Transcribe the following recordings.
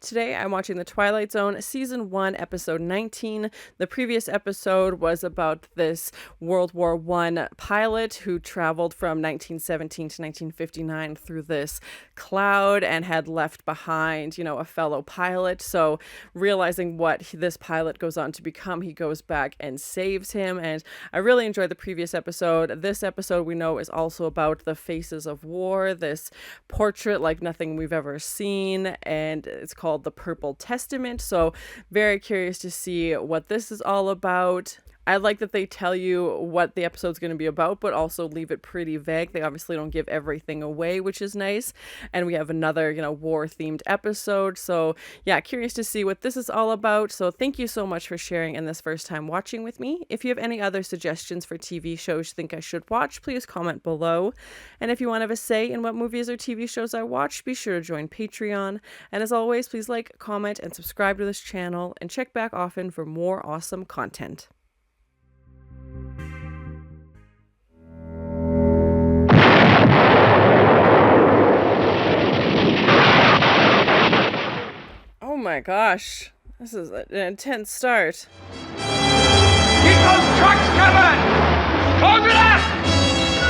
Today I'm watching the Twilight Zone Season 1, Episode 19. The previous episode was about this World War I pilot who traveled from 1917 to 1959 through this cloud and had left behind, a fellow pilot. So realizing what this pilot goes on to become, he goes back and saves him. And I really enjoyed the previous episode. This episode we know is also about the faces of war, this portrait like nothing we've ever seen, and it's called The Purple Testament. So very curious to see what this is all about. I like that they tell you what the episode's going to be about, but also leave it pretty vague. They obviously don't give everything away, which is nice. And we have another, war-themed episode. So yeah, curious to see what this is all about. So thank you so much for sharing in this first time watching with me. If you have any other suggestions for TV shows you think I should watch, please comment below. And if you want to have a say in what movies or TV shows I watch, be sure to join Patreon. And as always, please like, comment, and subscribe to this channel, and check back often for more awesome content. Oh my gosh, this is an intense start. Keep those trucks coming! Close it up!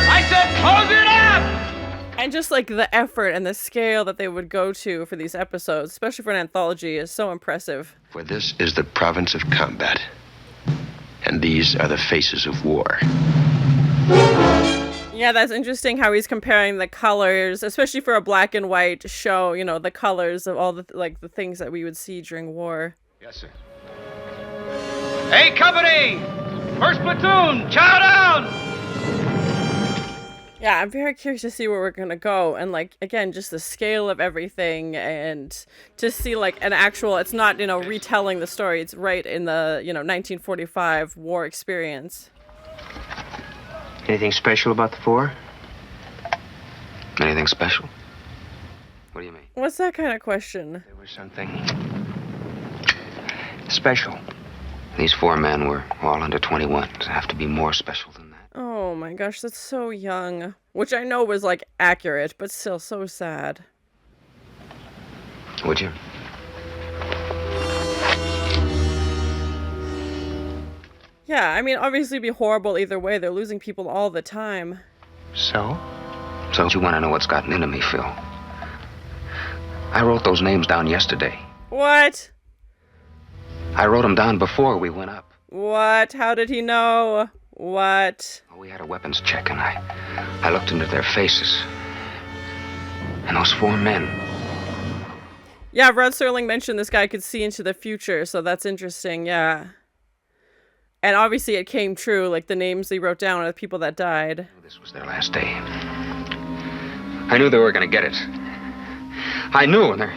I said close it up! And just like the effort and the scale that they would go to for these episodes, especially for an anthology, is so impressive. For this is the province of combat, and these are the faces of war. Yeah, that's interesting how he's comparing the colors, especially for a black and white show, the colors of all the the things that we would see during war. Yes, sir. Hey, company! First platoon, chow down! Yeah, I'm very curious to see where we're gonna go, and again, just the scale of everything, and to see an actual, it's not, retelling the story, it's right in the, 1945 war experience. Anything special about the four? Anything special? What do you mean? What's that kind of question? There was something special. These four men were all under 21. Does it have to be more special than that? Oh my gosh, that's so young. Which I know was accurate, but still so sad. Would you? Yeah, I mean, obviously it'd be horrible either way. They're losing people all the time. So? So you want to know what's gotten into me, Phil? I wrote those names down yesterday. What? I wrote them down before we went up. What? How did he know? What? Well, we had a weapons check, and I looked into their faces. And those four men. Yeah, Rod Serling mentioned this guy could see into the future, so that's interesting, yeah. And obviously it came true, the names he wrote down are the people that died. This was their last day. I knew they were going to get it. I knew, and there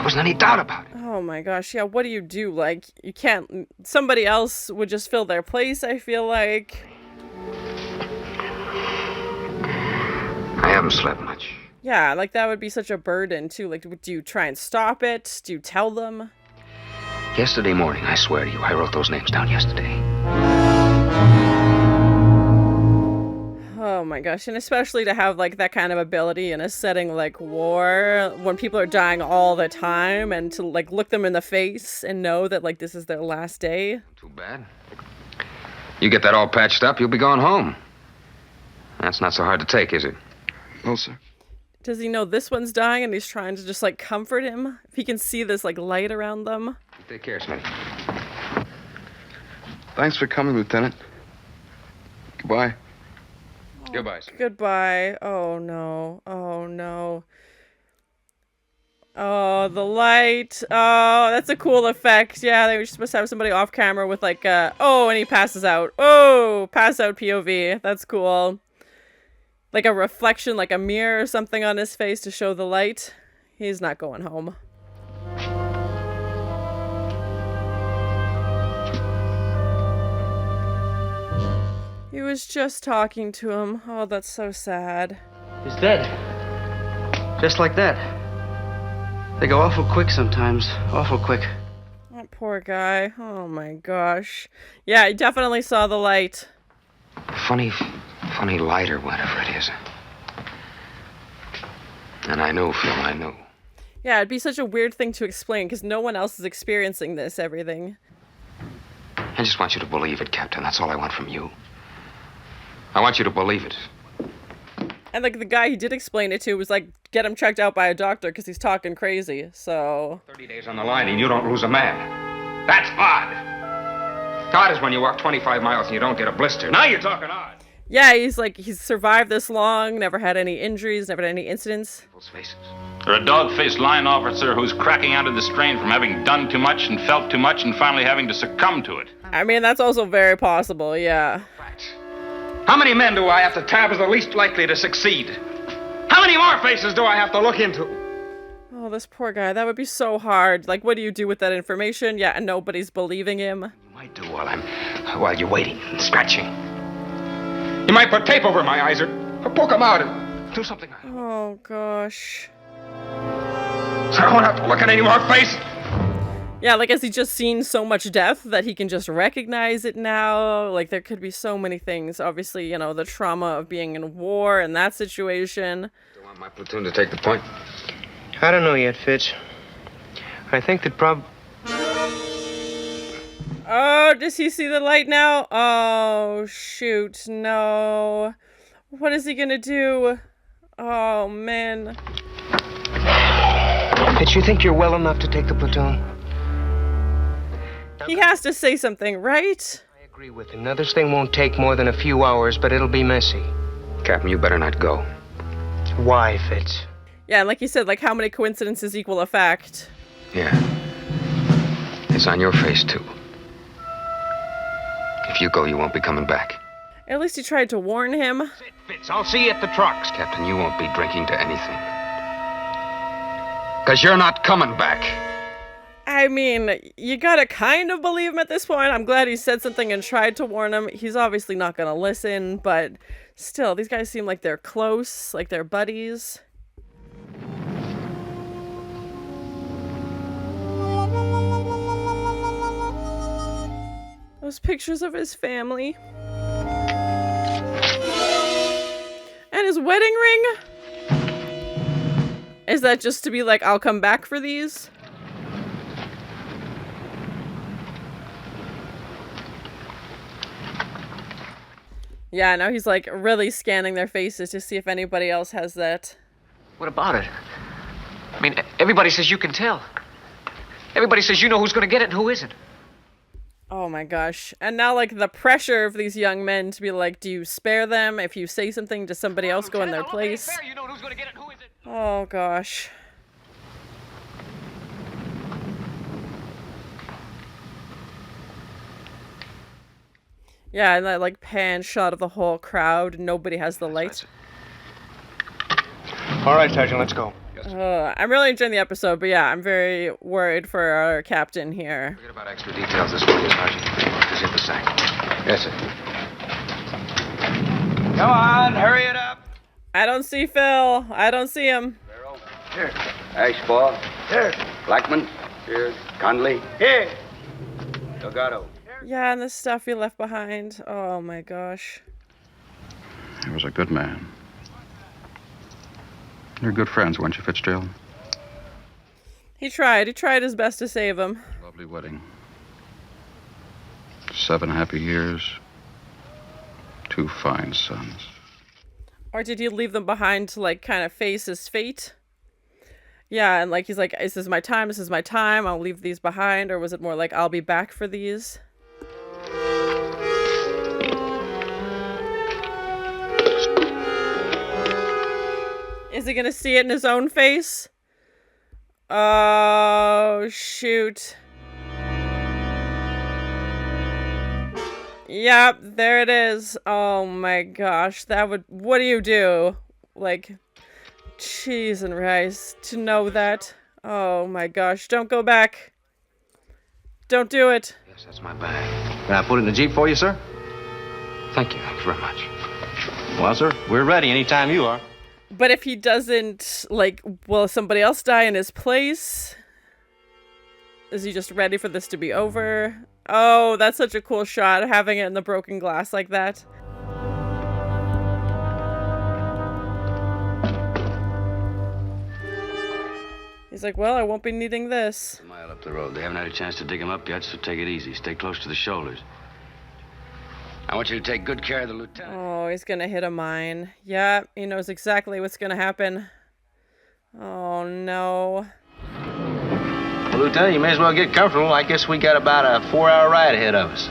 wasn't any doubt about it. Oh my gosh, yeah, what do? You can't, somebody else would just fill their place, I feel like. I haven't slept much. Yeah, that would be such a burden, too. Do you try and stop it? Do you tell them? Yesterday morning, I swear to you, I wrote those names down yesterday. Oh my gosh, and especially to have that kind of ability in a setting like war, when people are dying all the time, and to look them in the face and know that this is their last day. Too bad. You get that all patched up, you'll be going home. That's not so hard to take, is it? No, sir. Does he know this one's dying and he's trying to just comfort him? If he can see this light around them. Take care, Smitty. Thanks for coming, Lieutenant. Goodbye. Goodbye, sir. Goodbye. Oh no. Oh no. Oh, the light. Oh, that's a cool effect. Yeah, they were supposed to have somebody off camera with oh, and he passes out. Oh, pass out POV. That's cool. A reflection, a mirror or something on his face to show the light. He's not going home. He was just talking to him. Oh, that's so sad. He's dead. Just like that. They go awful quick sometimes. Awful quick. That poor guy. Oh my gosh. Yeah, he definitely saw the light. Funny light or whatever it is. And I know, Phil, I know. Yeah, it'd be such a weird thing to explain because no one else is experiencing this, everything. I just want you to believe it, Captain. That's all I want from you. I want you to believe it. And like the guy he did explain it to was like, get him checked out by a doctor because he's talking crazy. So 30 days on the line and you don't lose a man. That's odd. Odd is when you walk 25 miles and you don't get a blister. Now you're talking odd. yeah, he's survived this long, never had any injuries, never had any incidents. People's faces. Or a dog-faced line officer who's cracking under the strain from having done too much and felt too much and finally having to succumb to it. I mean, that's also very possible, yeah. Facts. How many men do I have to tab as the least likely to succeed? How many more faces do I have to look into? Oh, this poor guy. That would be so hard. Like, what do you do with that information? Yeah, and nobody's believing him. You might do while you're waiting and scratching. You might put tape over my eyes or poke them out and do something. Oh, gosh. So I won't have to look at any more faces. Yeah, like, has he just seen so much death that he can just recognize it now? Like, there could be so many things. Obviously, you know, the trauma of being in war and that situation. Do you want my platoon to take the point? I don't know yet, Fitz. I think that Oh, does he see the light now? Oh, shoot, no. What is he gonna do? Oh, man. Fitz, you think you're well enough to take the platoon? He has to say something, right? I agree with him. Now, this thing won't take more than a few hours, but it'll be messy. Captain, you better not go. Why, Fitz? Yeah, and like you said, like, how many coincidences equal a fact? Yeah. It's on your face, too. If you go, you won't be coming back. At least he tried to warn him. Fitz, I'll see you at the trucks. Captain, you won't be drinking to anything. Because you're not coming back. I mean, you gotta kind of believe him at this point. I'm glad he said something and tried to warn him. He's obviously not gonna listen, but still, these guys seem like they're close, like they're buddies. Those pictures of his family. And his wedding ring? Is that just to be like, I'll come back for these? Yeah, now he's like really scanning their faces to see if anybody else has that. What about it? I mean, everybody says you can tell. Everybody says you know who's going to get it and who isn't. Oh my gosh. And now like the pressure of these young men to be like, do you spare them? If you say something, does somebody else go in their place? You know who's going to get it and who isn't. Oh gosh. Yeah, and that like pan shot of the whole crowd. Nobody has the lights. All right, Sergeant, let's go. I'm really enjoying the episode, but yeah, I'm very worried for our captain here. Forget about extra details this morning, Sergeant. Just hit the sack. Yes, sir. Come on, hurry it up. I don't see Phil. I don't see him. Barrow. Here. Ashball. Here. Blackman. Here. Conley. Here. Delgado. Yeah, and the stuff he left behind. Oh my gosh. He was a good man. You're good friends, weren't you, Fitzgerald? He tried. He tried his best to save him. Lovely wedding. 7 happy years. 2 fine sons. Or did he leave them behind to like kind of face his fate? Yeah, and like he's like, this is my time, this is my time, I'll leave these behind. Or was it more like, I'll be back for these? Is he gonna see it in his own face? Oh, shoot. Yep, there it is. Oh my gosh, that would... What do you do? Like, cheese and rice. To know that. Oh my gosh, don't go back. Don't do it. Yes, that's my bag. Can I put it in the Jeep for you, sir? Thank you. Thank you very much. Well, sir, we're ready anytime you are. But if he doesn't, like, will somebody else die in his place? Is he just ready for this to be over? Oh, that's such a cool shot, having it in the broken glass like that. He's like, well, I won't be needing this. A mile up the road. They haven't had a chance to dig him up yet, so take it easy. Stay close to the shoulders. I want you to take good care of the lieutenant. Oh, he's gonna hit a mine. Yeah, he knows exactly what's gonna happen. Oh, no. Well, Lieutenant, you may as well get comfortable. I guess we got about a 4-hour ride ahead of us.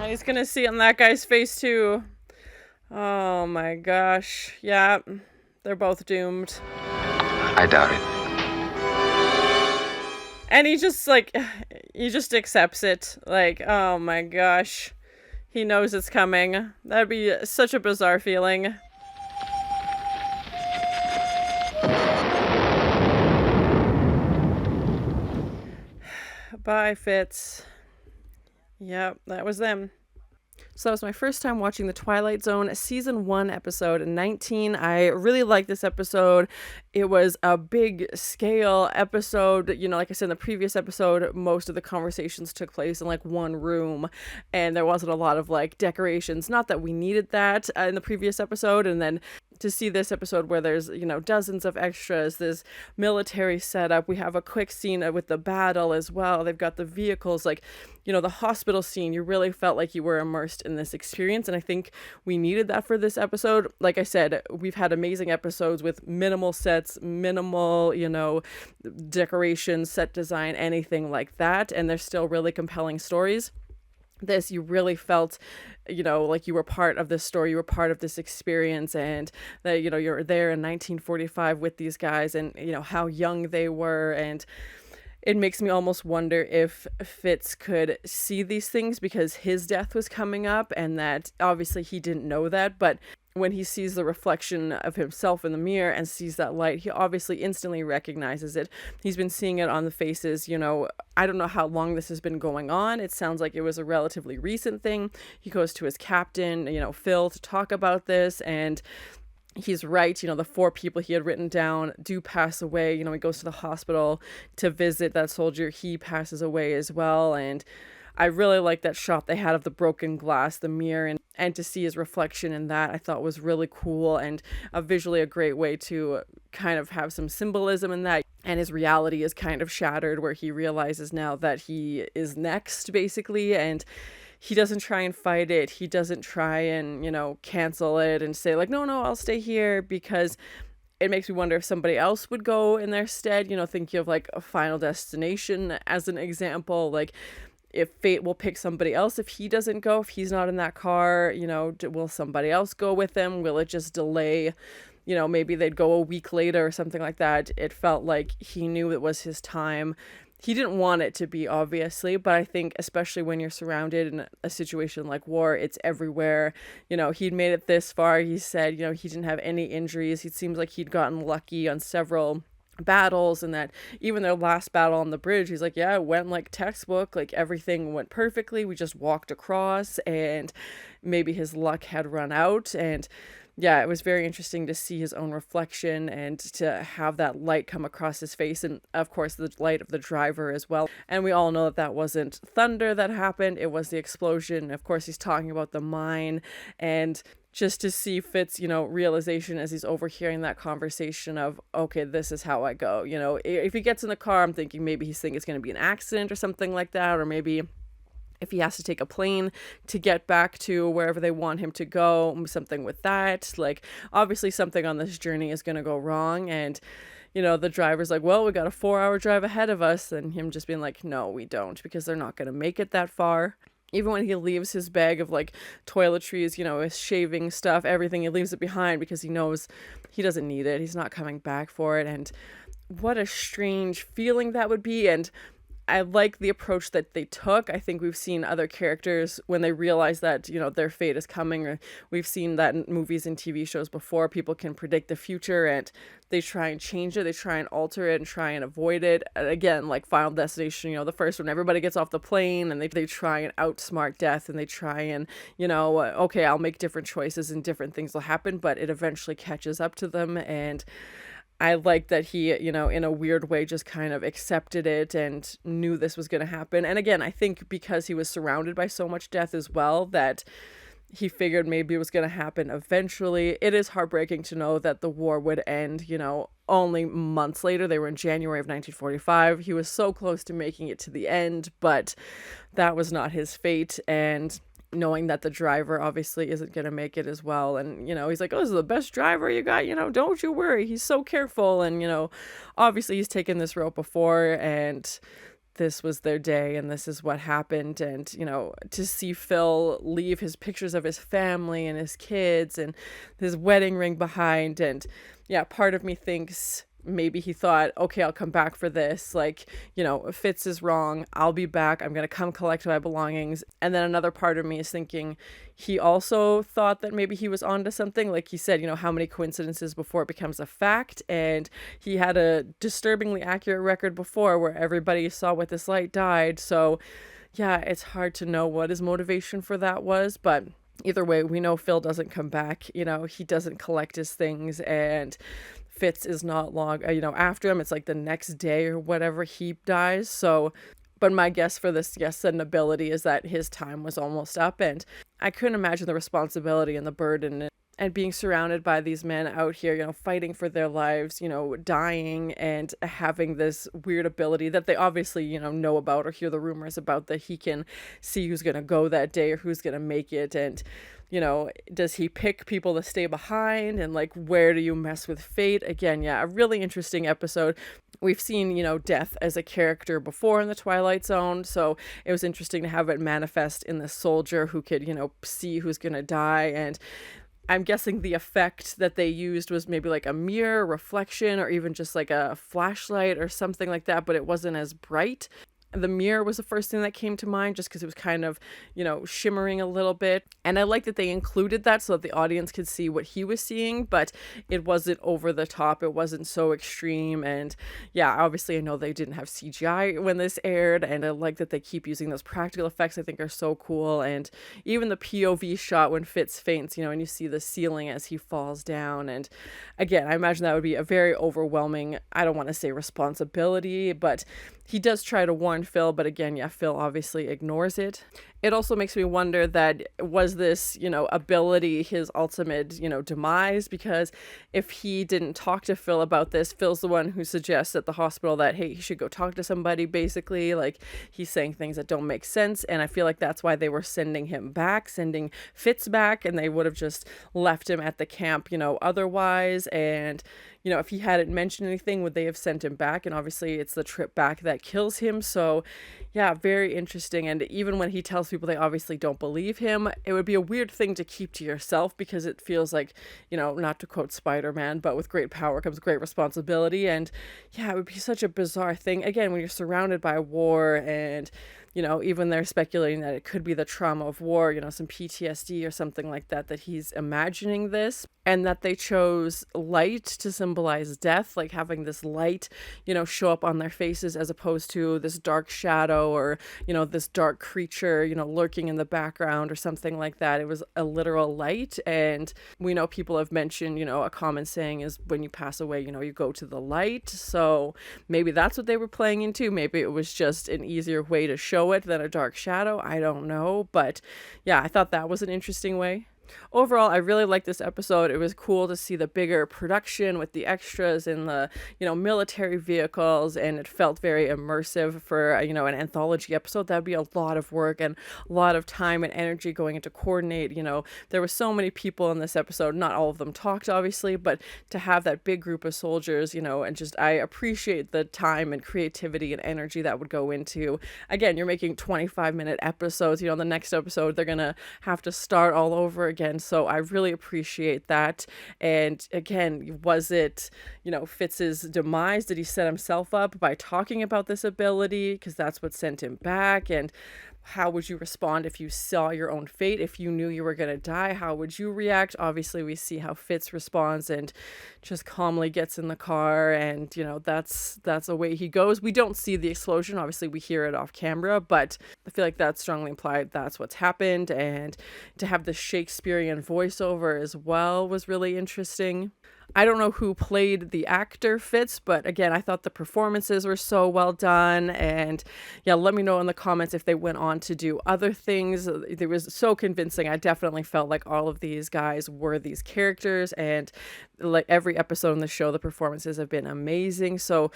Oh, he's gonna see it on that guy's face, too. Oh, my gosh. Yeah, they're both doomed. I doubt it. And he just, like, he just accepts it. Like, oh, my gosh. He knows it's coming. That'd be such a bizarre feeling. Bye, Fitz. Yep, that was them. So that was my first time watching the Twilight Zone Season 1 episode 19. I really liked this episode. It was a big scale episode. You know, like I said in the previous episode, most of the conversations took place in like one room and there wasn't a lot of like decorations. Not that we needed that in the previous episode. And then to see this episode where there's, you know, dozens of extras, this military setup. We have a quick scene with the battle as well. They've got the vehicles, like, you know, the hospital scene. You really felt like you were immersed in this experience. And I think we needed that for this episode. Like I said, we've had amazing episodes with minimal sets, minimal, you know, decorations, set design, anything like that. And they're still really compelling stories. This, you really felt, you know, like you were part of this story, you were part of this experience, and that, you know, you're there in 1945 with these guys and, you know, how young they were. And it makes me almost wonder if Fitz could see these things because his death was coming up, and that obviously he didn't know that, but when he sees the reflection of himself in the mirror and sees that light, he obviously instantly recognizes it. He's been seeing it on the faces, you know, I don't know how long this has been going on. It sounds like it was a relatively recent thing. He goes to his captain, you know, Phil, to talk about this, and he's right. You know, the 4 people he had written down do pass away. You know, he goes to the hospital to visit that soldier. He passes away as well, and I really like that shot they had of the broken glass, the mirror, and to see his reflection in that, I thought was really cool and visually a great way to kind of have some symbolism in that. And his reality is kind of shattered where he realizes now that he is next, basically, and he doesn't try and fight it. He doesn't try and, you know, cancel it and say like, no, I'll stay here, because it makes me wonder if somebody else would go in their stead, you know, thinking of like a Final Destination as an example, like if fate will pick somebody else if he doesn't go, if he's not in that car, you know, will somebody else go with him? Will it just delay? You know, maybe they'd go a week later or something like that. It felt like he knew it was his time. He didn't want it to be, obviously, but I think especially when you're surrounded in a situation like war, it's everywhere. You know, he'd made it this far. He said, you know, he didn't have any injuries. It seems like he'd gotten lucky on several battles, and that even their last battle on the bridge, he's like, yeah, it went like textbook, like everything went perfectly, we just walked across, and maybe his luck had run out. And yeah, it was very interesting to see his own reflection and to have that light come across his face, and of course the light of the driver as well. And we all know that that wasn't thunder that happened, it was the explosion. Of course, he's talking about the mine, and just to see Fitz, you know, realization as he's overhearing that conversation of, okay, this is how I go. You know, if he gets in the car, I'm thinking maybe he's thinking it's going to be an accident or something like that, or maybe if he has to take a plane to get back to wherever they want him to go, something with that. Like, obviously something on this journey is going to go wrong, and you know, the driver's like, well, we got a 4-hour drive ahead of us, and him just being like, no, we don't, because they're not going to make it that far. Even when he leaves his bag of like toiletries, you know, his shaving stuff, everything, he leaves it behind because he knows he doesn't need it. He's not coming back for it. And what a strange feeling that would be. And I like the approach that they took. I think we've seen other characters when they realize that, you know, their fate is coming, or we've seen that in movies and TV shows before. People can predict the future and they try and change it. They try and alter it and try and avoid it. And again, like Final Destination, you know, the first one, everybody gets off the plane and they try and outsmart death, and they try and, you know, okay, I'll make different choices and different things will happen, but it eventually catches up to them. And I like that he, you know, in a weird way just kind of accepted it and knew this was going to happen. And again, I think because he was surrounded by so much death as well, that he figured maybe it was going to happen eventually. It is heartbreaking to know that the war would end, only months later. They were in January of 1945. He was so close to making it to the end, but that was not his fate. And knowing that the driver obviously isn't going to make it as well. And, he's like, oh, this is the best driver you got, don't you worry. He's so careful. And, obviously he's taken this route before, and this was their day, and this is what happened. And, to see Phil leave his pictures of his family and his kids and his wedding ring behind. And yeah, part of me thinks maybe he thought, okay, I'll come back for this. Like, Fitz is wrong. I'll be back. I'm going to come collect my belongings. And then another part of me is thinking he also thought that maybe he was onto something. Like he said, how many coincidences before it becomes a fact. And he had a disturbingly accurate record before where everybody saw what this light died. So yeah, it's hard to know what his motivation for that was, but either way, we know Phil doesn't come back. He doesn't collect his things, and Fitz is not long, after him. It's like the next day or whatever he dies. So, but my guess for this sudden ability is that his time was almost up, and I couldn't imagine the responsibility and the burden and being surrounded by these men out here, fighting for their lives, dying and having this weird ability that they obviously, know about or hear the rumors about, that he can see who's going to go that day or who's going to make it. And, does he pick people to stay behind, and like, where do you mess with fate? Again, yeah, a really interesting episode. We've seen, Death as a character before in the Twilight Zone, so it was interesting to have it manifest in the soldier who could, see who's going to die. And I'm guessing the effect that they used was maybe like a mirror reflection, or even just like a flashlight or something like that, but it wasn't as bright. The mirror was the first thing that came to mind, just because it was kind of, shimmering a little bit. And I like that they included that so that the audience could see what he was seeing, but it wasn't over the top. It wasn't so extreme. And yeah, obviously I know they didn't have CGI when this aired, and I like that they keep using those practical effects. I think are so cool. And even the POV shot when Fitz faints, and you see the ceiling as he falls down. And again, I imagine that would be a very overwhelming, I don't want to say responsibility, but he does try to warn Phil, but again, yeah, Phil obviously ignores it. It also makes me wonder that was this, ability his ultimate, demise? Because if he didn't talk to Phil about this, Phil's the one who suggests at the hospital that, hey, he should go talk to somebody, basically. Like, he's saying things that don't make sense. And I feel like that's why they were sending him back, sending Fitz back, and they would have just left him at the camp, otherwise. And, if he hadn't mentioned anything, would they have sent him back? And obviously it's the trip back that kills him. So yeah, very interesting. And even when he tells people they obviously don't believe him, it would be a weird thing to keep to yourself, because it feels like, not to quote Spider-Man, but with great power comes great responsibility. And yeah, it would be such a bizarre thing. Again, when you're surrounded by war, and, even they're speculating that it could be the trauma of war, some PTSD or something like that, that he's imagining this, and that they chose light to symbolize death, like having this light, show up on their faces, as opposed to this dark shadow or, this dark creature, lurking in the background or something like that. It was a literal light. And we know people have mentioned, a common saying is when you pass away, you go to the light. So maybe that's what they were playing into. Maybe it was just an easier way to show it than a dark shadow. I don't know. But yeah, I thought that was an interesting way. Overall, I really liked this episode. It was cool to see the bigger production with the extras and the, military vehicles, and it felt very immersive for, an anthology episode. That'd be a lot of work and a lot of time and energy going into coordinate. There were so many people in this episode. Not all of them talked, obviously, but to have that big group of soldiers, and just, I appreciate the time and creativity and energy that would go into, again, you're making 25-minute episodes. The next episode, they're going to have to start all over again. So I really appreciate that. And again, was it, Fitz's demise? Did he set himself up by talking about this ability? Because that's what sent him back. And how would you respond if you saw your own fate? If you knew you were going to die, how would you react? Obviously, we see how Fitz responds and just calmly gets in the car, and, that's away he goes. We don't see the explosion. Obviously, we hear it off camera, but I feel like that's strongly implied that's what's happened. And to have the Shakespearean voiceover as well was really interesting. I don't know who played the actor Fitz, but again, I thought the performances were so well done. And yeah, let me know in the comments if they went on to do other things. It was so convincing. I definitely felt like all of these guys were these characters, and like every episode in the show, the performances have been amazing. So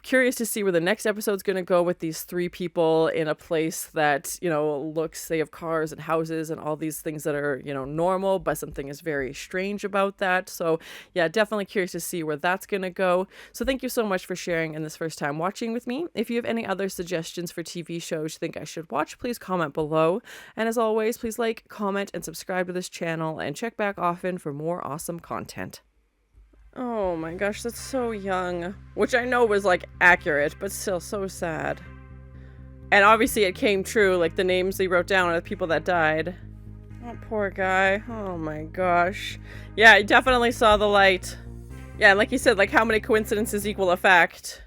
curious to see where the next episode's going to go with these three people in a place that, you know, looks, they have cars and houses and all these things that are, you know, normal, but something is very strange about that. So yeah, definitely curious to see where that's going to go. So thank you so much for sharing in this first time watching with me. If you have any other suggestions for TV shows you think I should watch, please comment below. And as always, please like, comment, and subscribe to this channel, and check back often for more awesome content. Oh my gosh, that's so young. Which I know was like accurate, but still so sad. And obviously it came true, like the names they wrote down are the people that died. Oh, poor guy. Oh my gosh. Yeah, I definitely saw the light. Yeah, like you said, like how many coincidences equal a fact?